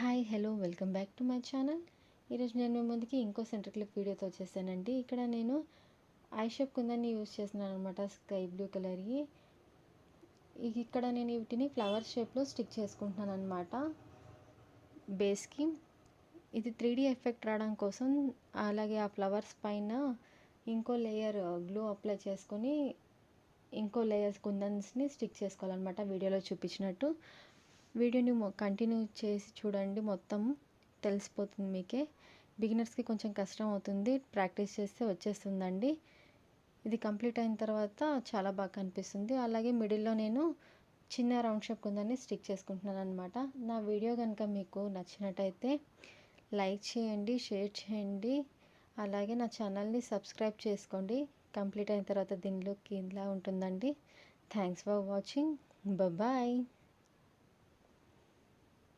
Hi hello welcome back to my channel. ఈరోజు నేను మీ ముందుకి ఇంకో సెంటర్ క్లిప్ వీడియోతో వచ్చేసానండి. ఇక్కడ నేను ఐ షేప్ కుందన్ని యూజ్ చేస్తున్నాను అనమాట, స్కై బ్లూ కలర్కి. ఇక్కడ నేను వీటిని ఫ్లవర్ షేప్లో స్టిక్ చేసుకుంటున్నాను అనమాట బేస్కి. ఇది 3D ఎఫెక్ట్ రావడం కోసం, అలాగే ఆ ఫ్లవర్స్ పైన ఇంకో లేయర్ గ్లూ అప్లై చేసుకొని ఇంకో లేయర్ కుందన్స్ని స్టిక్ చేసుకోవాలన్నమాట, వీడియోలో చూపించినట్టు. వీడియోని కంటిన్యూ చేసి చూడండి, మొత్తం తెలిసిపోతుంది మీకే. బిగినర్స్కి కొంచెం కష్టం అవుతుంది, ప్రాక్టీస్ చేస్తే వచ్చేస్తుందండి. ఇది కంప్లీట్ అయిన తర్వాత చాలా బాగా కనిపిస్తుంది. అలాగే మిడిల్లో నేను చిన్న రౌండ్ షేప్ కుందని స్టిక్ చేసుకుంటున్నాను అనమాట. నా వీడియో కనుక మీకు నచ్చినట్టయితే లైక్ చేయండి, షేర్ చేయండి, అలాగే నా ఛానల్ని సబ్స్క్రైబ్ చేసుకోండి. కంప్లీట్ అయిన తర్వాత దీనిలో ఇలా ఉంటుందండి. Thanks for watching. బాయ్.